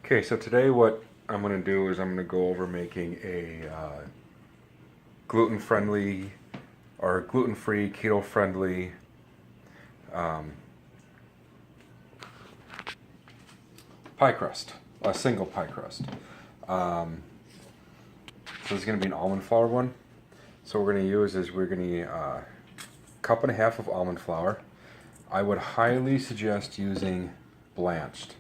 Okay, so today what I'm going to do is I'm going to go over making a gluten-friendly or gluten-free, keto-friendly um, pie crust, a single pie crust. So this is going to be an almond flour one. So what we're going to use is we're going to cup and a half of almond flour. I would highly suggest using blanched.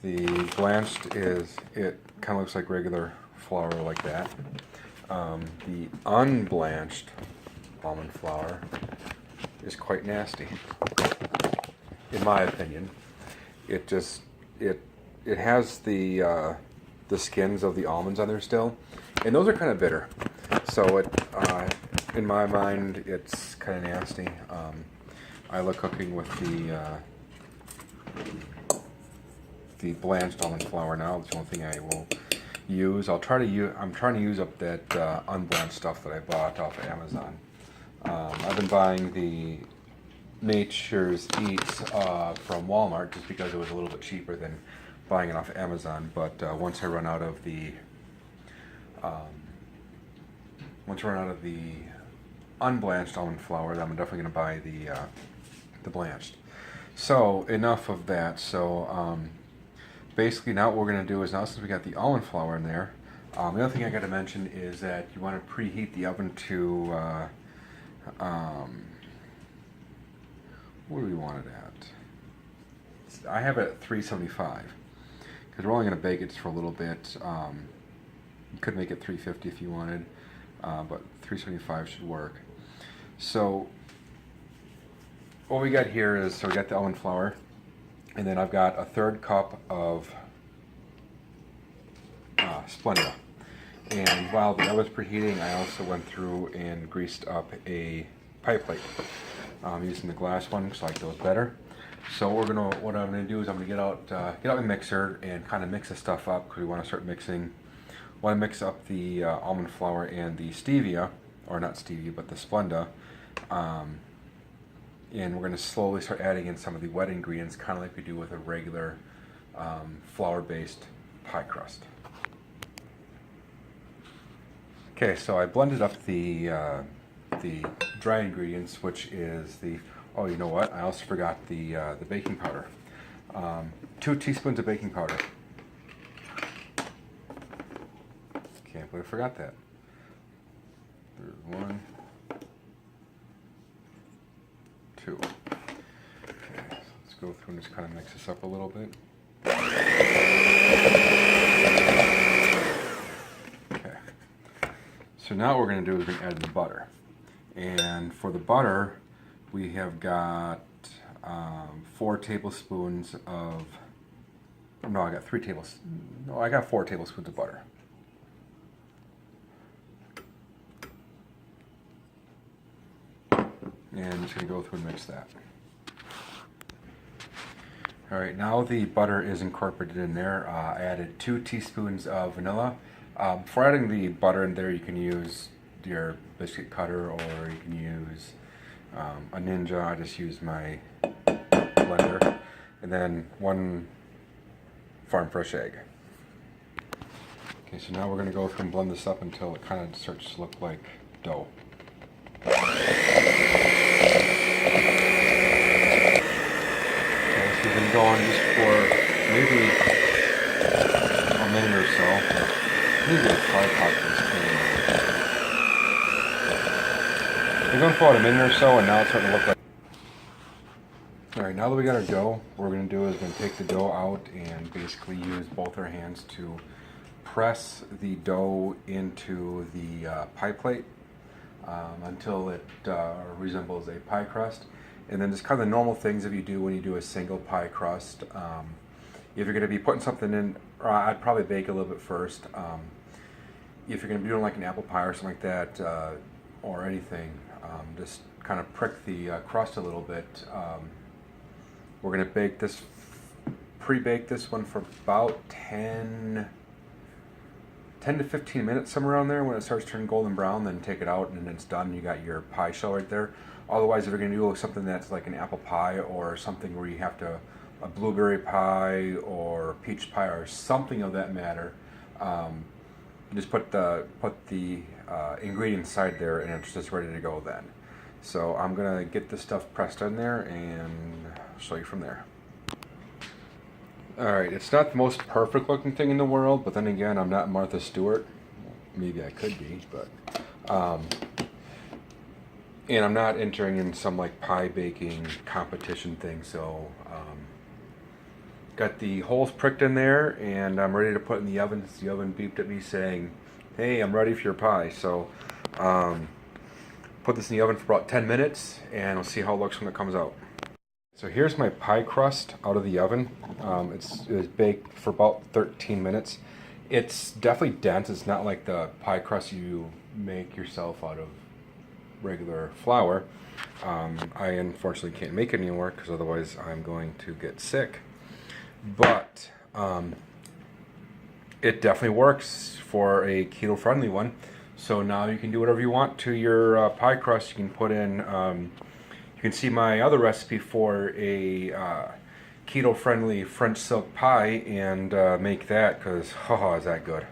The blanched it kind of looks like regular flour like that. The unblanched almond flour is quite nasty, in my opinion. It has the skins of the almonds on there still, and those are kind of bitter. So in my mind, it's kind of nasty. I like cooking with the blanched almond flour now. It's the only thing I will use. I'm trying to use up that unblanched stuff that I bought off of Amazon. I've been buying the Nature's Eats from Walmart just because it was a little bit cheaper than buying it off of Amazon. But once I run out of the unblanched almond flour, then I'm definitely going to buy the blanched. So enough of that. So basically now what we're going to do is, now since we got the almond flour in there, the other thing I got to mention is that you want to preheat the oven to what do we want it at? I have it at 375 because we're only going to bake it for a little bit. You could make it 350 if you wanted, but 375 should work. So what we got here is, so we got the almond flour, and then I've got a third cup of Splenda. And while the oven was preheating, I also went through and greased up a pie plate using the glass one, because I like those better. So what I'm gonna do is I'm gonna get out my mixer and kind of mix this stuff up, because we want to start mixing. Want to mix up the almond flour and the stevia, or not stevia, but the Splenda. And we're going to slowly start adding in some of the wet ingredients, kind of like we do with a regular flour-based pie crust. Okay, so I blended up the dry ingredients, which is oh, you know what? I also forgot the baking powder. 2 teaspoons of baking powder. Can't believe I forgot that. There's 1, 2. Okay, so let's go through and just kind of mix this up a little bit. Okay. So now what we're going to do is we're going to add the butter. And for the butter, we have got 4 tablespoons of, no, I got 3 tablespoons, no, I got 4 tablespoons of butter. And I'm just going to go through and mix that. Alright, now the butter is incorporated in there. I added 2 teaspoons of vanilla. For adding the butter in there, you can use your biscuit cutter, or you can use a Ninja. I just use my blender. And then 1 farm fresh egg. Okay, so now we're going to go through and blend this up until it kind of starts to look like dough. We've been going just for maybe a minute or so. Maybe a tripod for this thing. We're going for about a minute or so, and now it's starting to look like. Alright, now that we got our dough, what we're going to do is we're going to take the dough out and basically use both our hands to press the dough into the pie plate until it resembles a pie crust. And then just kind of the normal things that you do when you do a single pie crust. If you're going to be putting something in, I'd probably bake a little bit first. If you're going to be doing like an apple pie or something like that, or anything, just kind of prick the crust a little bit. We're going to bake this, pre-bake this one for about 10 to 15 minutes, somewhere around there. When it starts turning golden brown, then take it out and then it's done. You got your pie shell right there. Otherwise, if you're going to do something that's like an apple pie or something where you have to a blueberry pie or peach pie or something of that matter. Just put the ingredients inside there, and it's just ready to go then. So I'm gonna get this stuff pressed in there and show you from there. Alright, it's not the most perfect looking thing in the world, but then again, I'm not Martha Stewart. Maybe I could be, but and I'm not entering in some like pie baking competition thing, so got the holes pricked in there, and I'm ready to put in the oven. The oven beeped at me saying, hey, I'm ready for your pie. So put this in the oven for about 10 minutes, and we'll see how it looks when it comes out. So here's my pie crust out of the oven. It was baked for about 13 minutes. It's definitely dense. It's not like the pie crust you make yourself out of regular flour. I unfortunately can't make it anymore because otherwise I'm going to get sick. But it definitely works for a keto friendly one. So now you can do whatever you want to your pie crust. You can put in, you can see my other recipe for a keto friendly French silk pie and make that, because is that good.